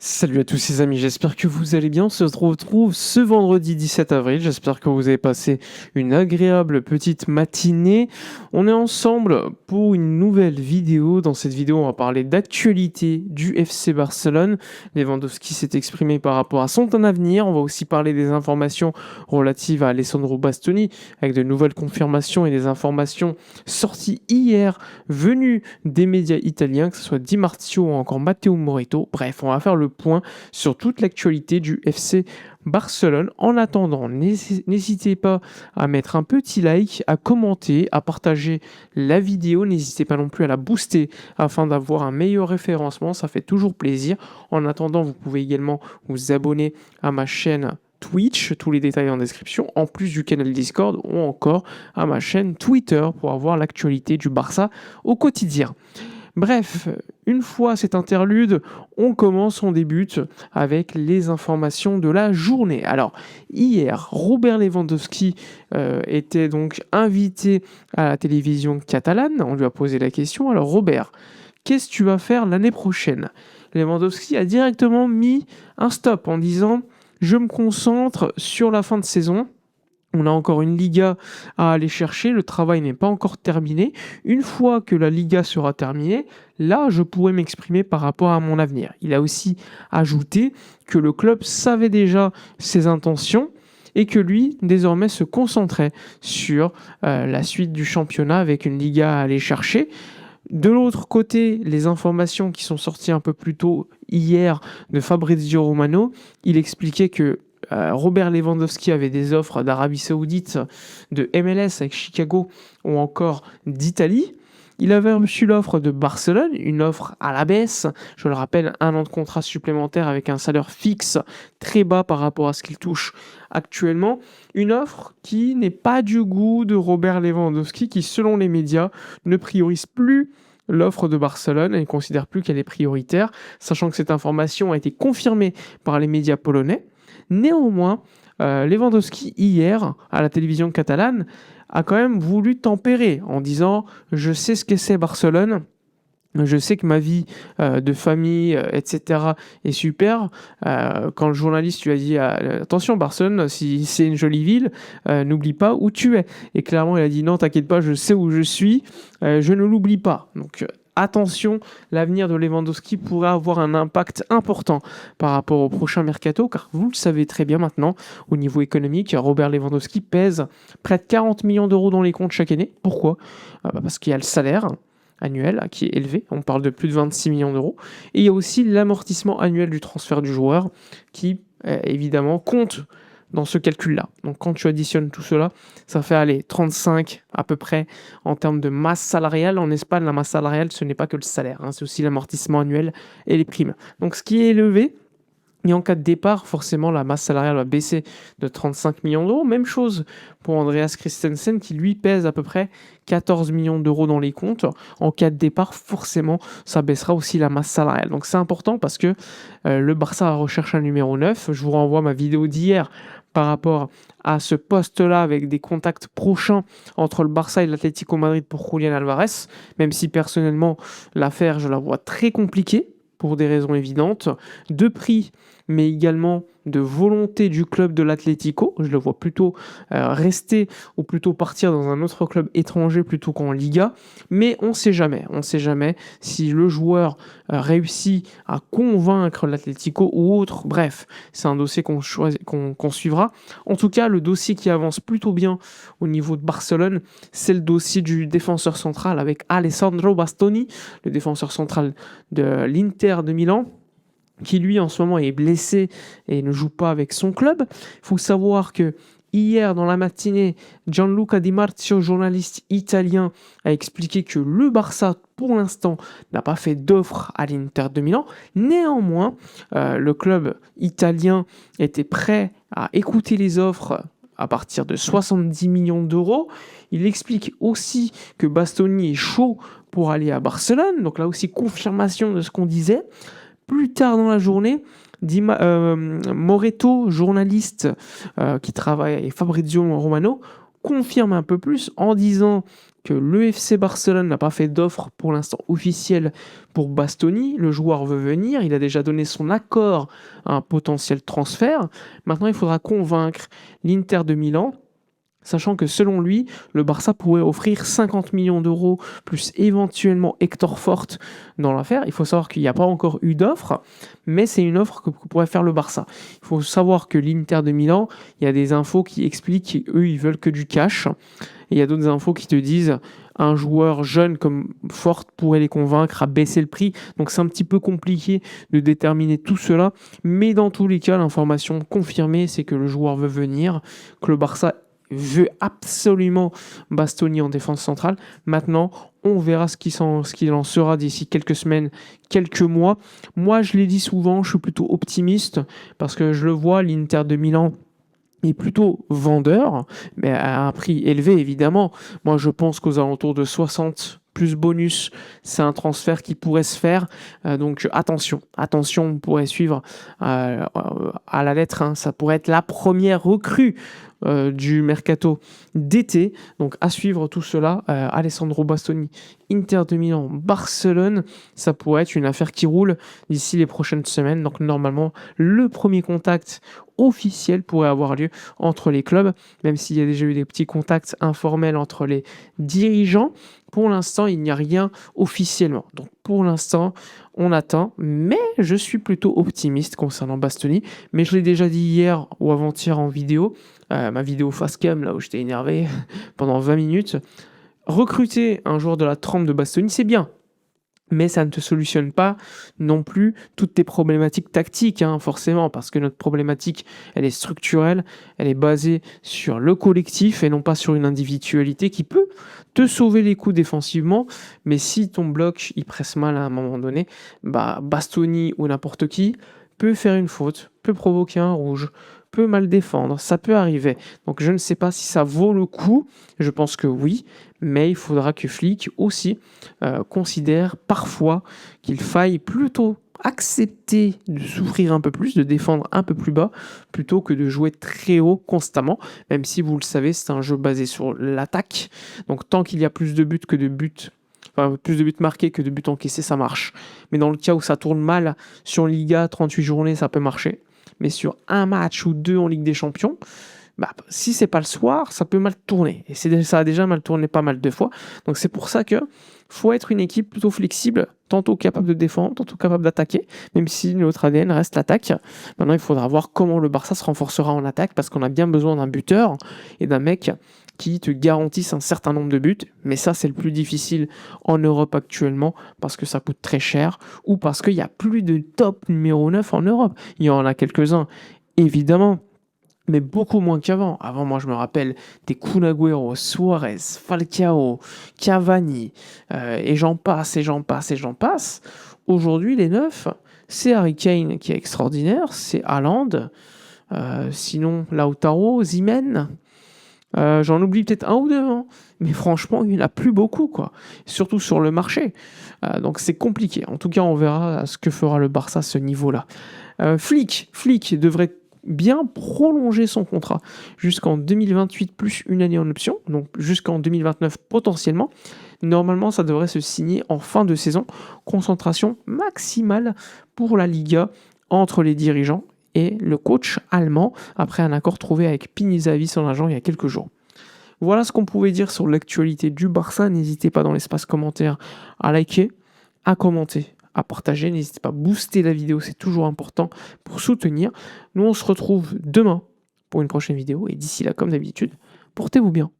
Salut à tous les amis, j'espère que vous allez bien. On se retrouve ce vendredi 17 avril. J'espère que vous avez passé une agréable petite matinée. On est ensemble pour une nouvelle vidéo. Dans cette vidéo, on va parler d'actualité du FC Barcelone. Lewandowski s'est exprimé par rapport à son temps à venir. On va aussi parler des informations relatives à Alessandro Bastoni avec de nouvelles confirmations et des informations sorties hier venues des médias italiens, que ce soit Di Marzio ou encore Matteo Moretto. Bref, on va faire le point sur toute l'actualité du FC Barcelone. En attendant, n'hésitez pas à mettre un petit like, à commenter, à partager la vidéo. N'hésitez pas non plus à la booster afin d'avoir un meilleur référencement. Ça fait toujours plaisir. En attendant, vous pouvez également vous abonner à ma chaîne Twitch, tous les détails en description, en plus du canal Discord ou encore à ma chaîne Twitter pour avoir l'actualité du Barça au quotidien. Bref, une fois cet interlude, on débute avec les informations de la journée. Alors, hier, Robert Lewandowski était donc invité à la télévision catalane. On lui a posé la question, alors Robert, qu'est-ce que tu vas faire l'année prochaine? Lewandowski a directement mis un stop en disant, je me concentre sur la fin de saison. On a encore une Liga à aller chercher, le travail n'est pas encore terminé. Une fois que la Liga sera terminée, là, je pourrai m'exprimer par rapport à mon avenir. Il a aussi ajouté que le club savait déjà ses intentions et que lui, désormais, se concentrait sur la suite du championnat avec une Liga à aller chercher. De l'autre côté, les informations qui sont sorties un peu plus tôt hier de Fabrizio Romano, il expliquait que Robert Lewandowski avait des offres d'Arabie Saoudite, de MLS avec Chicago ou encore d'Italie. Il avait reçu l'offre de Barcelone, une offre à la baisse. Je le rappelle, 1 an de contrat supplémentaire avec un salaire fixe très bas par rapport à ce qu'il touche actuellement. Une offre qui n'est pas du goût de Robert Lewandowski, qui selon les médias ne priorise plus l'offre de Barcelone et ne considère plus qu'elle est prioritaire, sachant que cette information a été confirmée par les médias polonais. Néanmoins, Lewandowski, hier, à la télévision catalane, a quand même voulu tempérer en disant « Je sais ce que c'est Barcelone ». Je sais que ma vie de famille, etc. est super. Quand le journaliste lui a dit attention Barcelone, si c'est une jolie ville, n'oublie pas où tu es. Et clairement, il a dit non, t'inquiète pas, je sais où je suis, je ne l'oublie pas. Donc attention, l'avenir de Lewandowski pourrait avoir un impact important par rapport au prochain mercato, car vous le savez très bien maintenant, au niveau économique, Robert Lewandowski pèse près de 40 millions d'euros dans les comptes chaque année. Pourquoi? Parce qu'il y a le salaire annuel qui est élevé, on parle de plus de 26 millions d'euros, et il y a aussi l'amortissement annuel du transfert du joueur qui évidemment compte dans ce calcul-là. Donc quand tu additionnes tout cela, ça fait aller 35 à peu près en termes de masse salariale. En Espagne, la masse salariale, ce n'est pas que le salaire, c'est aussi l'amortissement annuel et les primes. Donc ce qui est élevé, et en cas de départ, forcément, la masse salariale va baisser de 35 millions d'euros. Même chose pour Andreas Christensen, qui lui pèse à peu près 14 millions d'euros dans les comptes. En cas de départ, forcément, ça baissera aussi la masse salariale. Donc c'est important parce que le Barça recherche un numéro 9. Je vous renvoie ma vidéo d'hier par rapport à ce poste-là avec des contacts prochains entre le Barça et l'Atlético Madrid pour Julián Alvarez. Même si personnellement, l'affaire, je la vois très compliquée pour des raisons évidentes, de prix, mais également de volonté du club de l'Atlético. Je le vois plutôt rester ou plutôt partir dans un autre club étranger plutôt qu'en Liga. Mais on ne sait jamais. On ne sait jamais si le joueur réussit à convaincre l'Atlético ou autre. Bref, c'est un dossier qu'on suivra. En tout cas, le dossier qui avance plutôt bien au niveau de Barcelone, c'est le dossier du défenseur central avec Alessandro Bastoni, le défenseur central de l'Inter de Milan, qui lui en ce moment est blessé et ne joue pas avec son club. Il faut savoir que hier dans la matinée, Gianluca Di Marzio, journaliste italien, a expliqué que le Barça, pour l'instant, n'a pas fait d'offre à l'Inter de Milan. Néanmoins, le club italien était prêt à écouter les offres à partir de 70 millions d'euros. Il explique aussi que Bastoni est chaud pour aller à Barcelone. Donc là aussi, confirmation de ce qu'on disait. Plus tard dans la journée, Moretto, journaliste qui travaille, et Fabrizio Romano confirme un peu plus en disant que le FC Barcelone n'a pas fait d'offre pour l'instant officielle pour Bastoni. Le joueur veut venir, il a déjà donné son accord à un potentiel transfert. Maintenant, il faudra convaincre l'Inter de Milan, sachant que selon lui, le Barça pourrait offrir 50 millions d'euros plus éventuellement Hector Forte dans l'affaire. Il faut savoir qu'il n'y a pas encore eu d'offre, mais c'est une offre que pourrait faire le Barça. Il faut savoir que l'Inter de Milan, il y a des infos qui expliquent qu'eux, ils veulent que du cash. Et il y a d'autres infos qui te disent un joueur jeune comme Forte pourrait les convaincre à baisser le prix. Donc c'est un petit peu compliqué de déterminer tout cela. Mais dans tous les cas, l'information confirmée, c'est que le joueur veut venir, que le Barça veut absolument Bastoni en défense centrale. Maintenant, on verra ce qu'il en sera d'ici quelques semaines, quelques mois. Moi, je l'ai dit souvent, je suis plutôt optimiste parce que je le vois, l'Inter de Milan est plutôt vendeur, mais à un prix élevé, évidemment. Moi, je pense qu'aux alentours de 60 plus bonus, c'est un transfert qui pourrait se faire. Donc attention, on pourrait suivre à la lettre. Hein. Ça pourrait être la première recrue du mercato d'été. Donc à suivre tout cela. Alessandro Bastoni, Inter de Milan, Barcelone, ça pourrait être une affaire qui roule d'ici les prochaines semaines. Donc normalement, le premier contact officiel pourrait avoir lieu entre les clubs, même s'il y a déjà eu des petits contacts informels entre les dirigeants. Pour l'instant, il n'y a rien officiellement. Donc pour l'instant, on attend, mais je suis plutôt optimiste concernant Bastoni. Mais je l'ai déjà dit hier ou avant-hier en vidéo, ma vidéo Facecam, là où j'étais énervé pendant 20 minutes. Recruter un joueur de la trempe de Bastoni, c'est bien. Mais ça ne te solutionne pas non plus toutes tes problématiques tactiques, hein, forcément, parce que notre problématique, elle est structurelle, elle est basée sur le collectif et non pas sur une individualité qui peut te sauver les coups défensivement, mais si ton bloc, il presse mal à un moment donné, bah Bastoni ou n'importe qui peut faire une faute, peut provoquer un rouge, peut mal défendre, ça peut arriver. Donc je ne sais pas si ça vaut le coup, je pense que oui, mais il faudra que Flick aussi considère parfois qu'il faille plutôt accepter de souffrir un peu plus, de défendre un peu plus bas, plutôt que de jouer très haut constamment, même si vous le savez, c'est un jeu basé sur l'attaque. Donc tant qu'il y a plus de buts que de buts, enfin plus de buts marqués que de buts encaissés, ça marche. Mais dans le cas où ça tourne mal sur Liga, 38 journées, ça peut marcher. Mais sur un match ou deux en Ligue des Champions, bah, si c'est pas le soir, ça peut mal tourner. Et ça a déjà mal tourné pas mal de fois. Donc c'est pour ça que faut être une équipe plutôt flexible, tantôt capable de défendre, tantôt capable d'attaquer, même si notre ADN reste l'attaque. Maintenant, il faudra voir comment le Barça se renforcera en attaque, parce qu'on a bien besoin d'un buteur et d'un mec qui te garantisse un certain nombre de buts. Mais ça, c'est le plus difficile en Europe actuellement, parce que ça coûte très cher, ou parce qu'il n'y a plus de top numéro 9 en Europe. Il y en a quelques-uns, évidemment, mais beaucoup moins qu'avant. Avant, moi, je me rappelle des Kun Agüero, Suarez, Falcao, Cavani, et j'en passe. Aujourd'hui, les neufs, c'est Harry Kane qui est extraordinaire, c'est Haaland, sinon Lautaro, Zimen, j'en oublie peut-être un ou deux, hein, mais franchement, il n'y en a plus beaucoup, quoi. Surtout sur le marché. Donc c'est compliqué. En tout cas, on verra ce que fera le Barça à ce niveau-là. Flick devrait bien prolonger son contrat jusqu'en 2028 plus une année en option, donc jusqu'en 2029 potentiellement. Normalement, ça devrait se signer en fin de saison. Concentration maximale pour la Liga entre les dirigeants et le coach allemand, après un accord trouvé avec Pinizavi, son agent, il y a quelques jours. Voilà ce qu'on pouvait dire sur l'actualité du Barça. N'hésitez pas dans l'espace commentaire à liker, à commenter, à partager. N'hésitez pas à booster la vidéo, c'est toujours important pour soutenir. Nous, on se retrouve demain pour une prochaine vidéo. Et d'ici là, comme d'habitude, portez-vous bien.